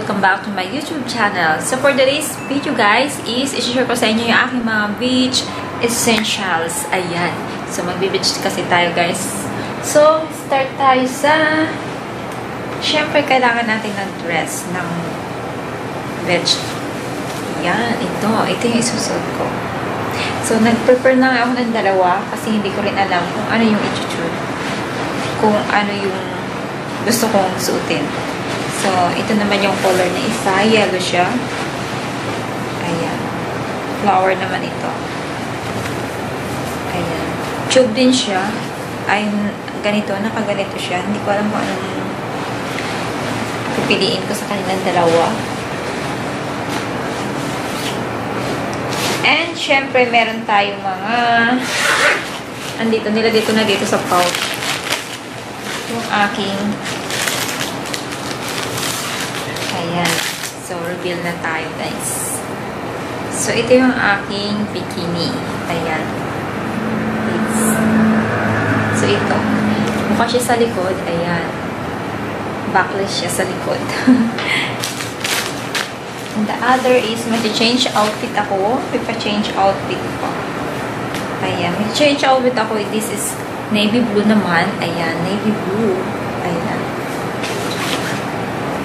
welcome back to my YouTube channel. So for today's video guys is i-share ko sa inyo yung aking mga beach essentials. Ayan. So magbe-beach kasi tayo guys. So start tayo sa syempre kailangan natin ng dress ng beach. Ayan. Ito yung isusuot ko. So nag-prepare na ako ng dalawa kasi hindi ko rin alam kung ano yung i-choose. Kung ano yung gusto kong suotin. So, ito naman yung color na isa. Yellow siya. Ayan. Flower naman ito. Ayan. Tube din siya. Ay, ganito. Nakaganito siya. Hindi ko alam kung anong pipiliin ko sa kanilang dalawa. And, syempre, meron tayong mga andito. Nilagay ko na dito sa pouch. Yung aking ayan. So, reveal na tayo, guys. So, ito yung aking bikini. Ayan. So, ito. Mukha siya sa likod. Ayan. Backless siya sa likod. And the other is, mag-change outfit ako. Pipa-change outfit ko. Ayan. Mag-change outfit ako. This is navy blue naman. Ayan. Navy blue. Ayan.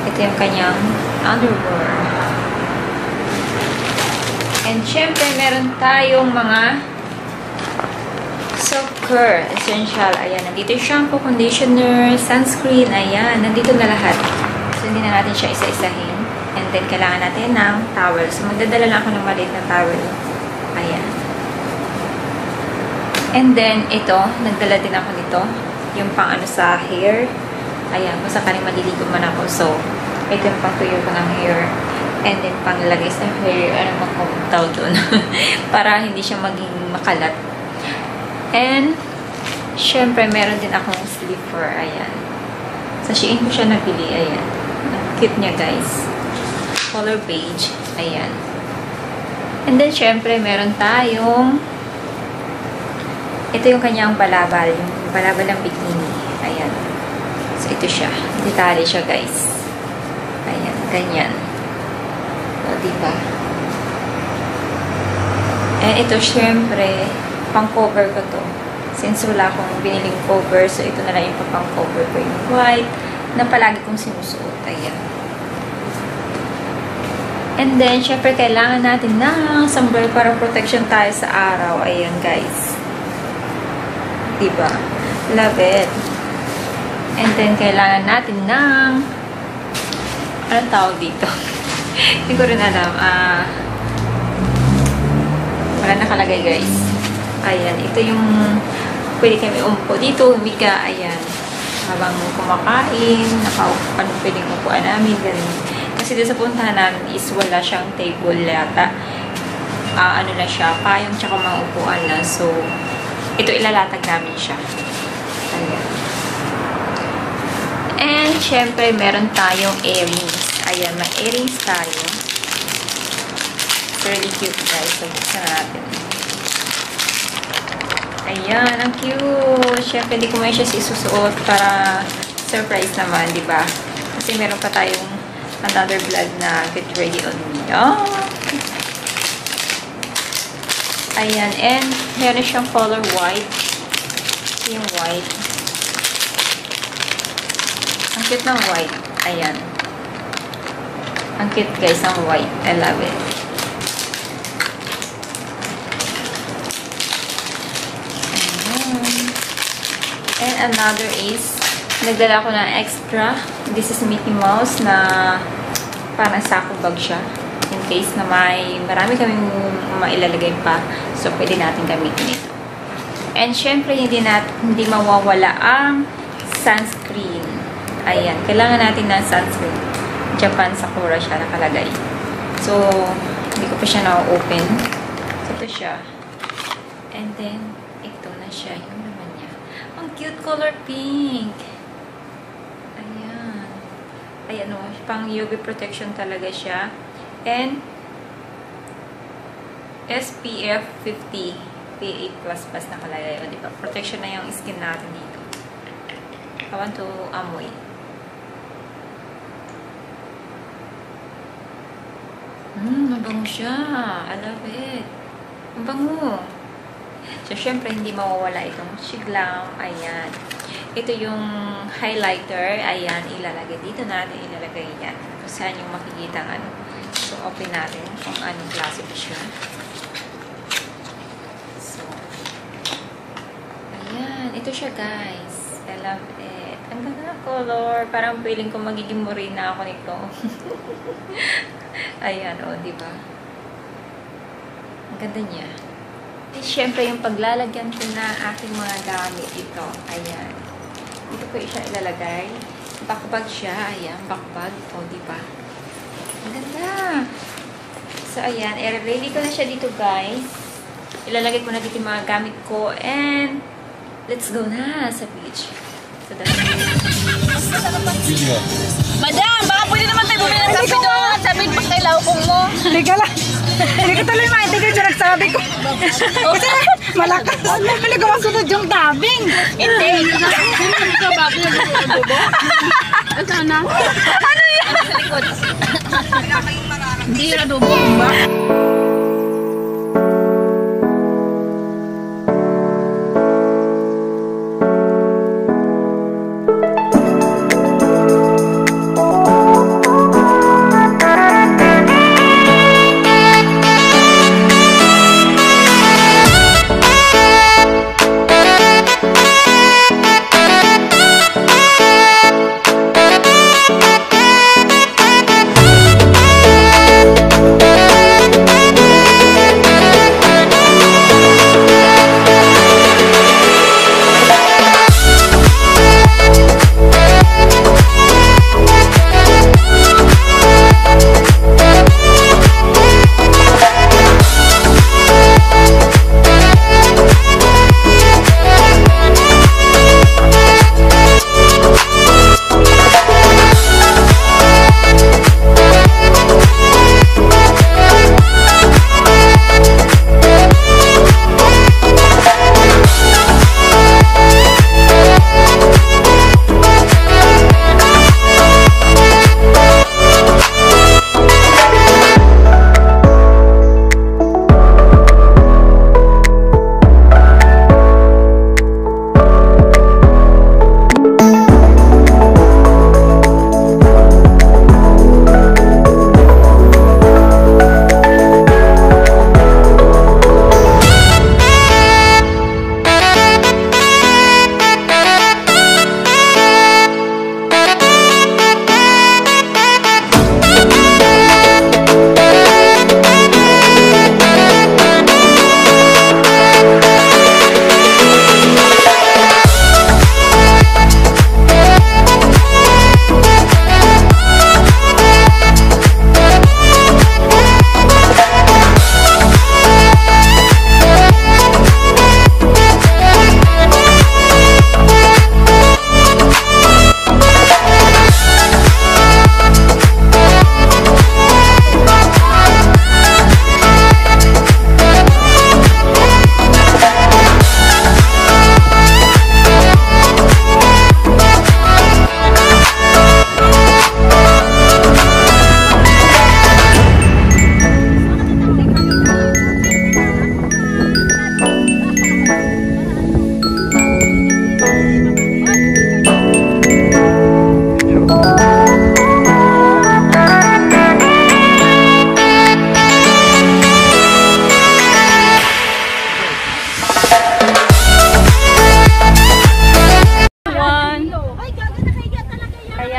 Ito yung kanyang underwear. And syempre, meron tayong mga self-care essential. Ayan, nandito yung shampoo, conditioner, sunscreen. Ayan, nandito na lahat. So, hindi na natin siya isa-isahin. And then, kailangan natin ng towel. So, magdadala lang ako ng maliit na towel. Ayan. And then, ito, nagdala din ako nito. Yung pang ano sa hair. Ayan, kung sakaling maliligo man ako. So, ito yung pang-tuyo ko ng hair. And then, panglagay sa hair. Ano bang tawag doon? Para hindi siya maging makalat. And, syempre, meron din akong slipper. Ayan. Sa Shein ko siya nabili. Ayan. Cute niya, guys. Color beige. Ayan. And then, syempre, meron tayong ito yung kanyang balabal. Yung balabal ng bikini. Ayan. So, ito siya. Detalye siya, guys. Ayan. Ganyan. O, diba? Eh, ito, syempre, pang-cover ko to. Since wala akong biniling cover, so ito na lang yung pang-cover ko. Yung white, na palagi kong sinusuot. Ayan. And then, syempre, kailangan natin ng sombrero para protection tayo sa araw. Ayan, guys. Diba? Love it. And then, kailangan natin ng anong tawag dito? Hindi ko rin alam. Wala nakalagay, guys. Ayan. Ito yung pwede kami umupo dito. Humiga. Ayan. Habang kumakain. Anong pwedeng upuan namin. Ganun. Kasi dito sa puntahan namin is wala siyang table yata. Ano na siya. Payong tsaka mga upuan na. So, ito ilalatag namin siya. Ayan. And, syempre, meron tayong earrings. Ayan, may earrings tayo. It's really cute, guys. So, buksan natin. Ayan, ang cute. Syempre, hindi ko may siya isusuot para surprise naman, di ba? Kasi meron pa tayong another vlog na Get Ready on Me. Oh! Ayan, and meron siyang color white. Yung white. Ang cute ng white. Ayan. Ang cute guys ng white. I love it. Ayan. And another is, nagdala ko ng extra. This is Mickey Mouse na parang sako bag siya. In case na marami kaming mailalagay pa. So, pwede natin gamitin ito. And syempre, hindi mawawala ang sunscreen. Ayan. Kailangan natin ng sunscreen. Japan Sakura siya nakalagay. So, hindi ko pa siya na-open. So, ito siya. And then, ito na siya. Yung naman niya. Ang cute color pink. Ayan. Ayan o. Pang UV protection talaga siya. And, SPF 50. PA++ nakalagay. O, diba? Protection na yung skin natin dito. I want to amoy. Mabango siya. I love it. Mabango. So, syempre, hindi mawawala itong siglang. Ayan. Ito yung highlighter. Ayan, ilalagay dito natin. Ilalagay yan. Kung saan yung makikita ano. So, open natin kung anong klase ba siya. So, ayan. Ito siya, guys. I love it. Ang ganda ng color. Parang feeling ko magiging morena ako nito. Ayan, o, diba? Ang ganda niya. Siyempre, yung paglalagyan ko na aking mga gamit ito. Ayan. Dito ko siya ilalagay. Backbag siya. Ayan, backbag. O, diba? Ang ganda. So, ayan. I-ready ko na siya dito, guys. Ilalagay ko na dito yung mga gamit ko. And, let's go na sa beach. So, that's it. Madam, baka pwede naman tayo bumili ng kape doon. Sabihin pa kay Laupong mo. Hindi ka lang. Hindi ko tuloy maintindihan siya nagsabi ko. Kasi malakas. Hindi ko masunod yung tabing. Hindi. Hindi ka ba? Sana. Ano yan? Sa likod. Hindi na adobo ba?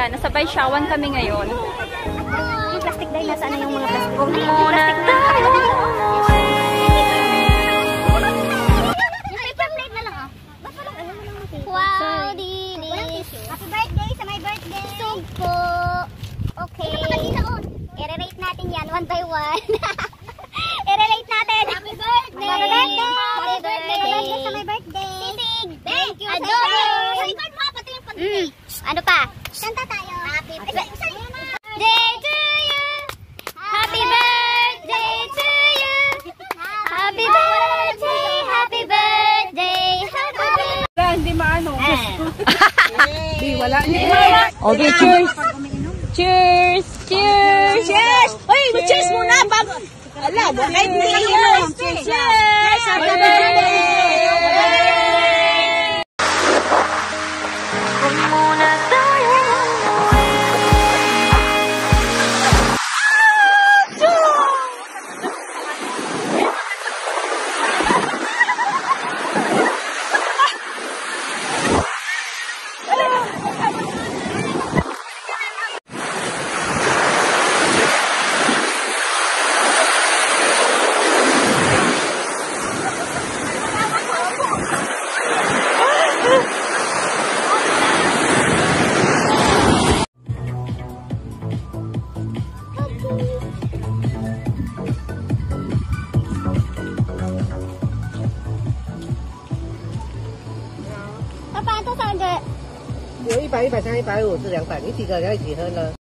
Nasabay Siawan kami ngayon. Yung plastic dahil nasa ano yung mga plastic. Huwag muna tayo. Yung paper plate na lang ah. Wow, dinis. Happy birthday sa my birthday. Sugpo. Okay. I-rate natin yan one by one. I-relate natin. Happy birthday. Happy birthday. Happy birthday sa my birthday. Sitig. Thank you. Adoro. Record mo pati yung pag-birthday. Ano pa? Kanta tayo. Happy birthday to you. Happy birthday to you. Happy birthday. Happy birthday. Happy birthday. Hindi maano. Di wala. Okay, cheers. Cheers. Cheers. Cheers! Uy, cheers muna! Wala, kahit hindi lang inom. Cheers! Happy birthday!爸爸多少个？有100、130、150、200，你几个人要一起喝呢？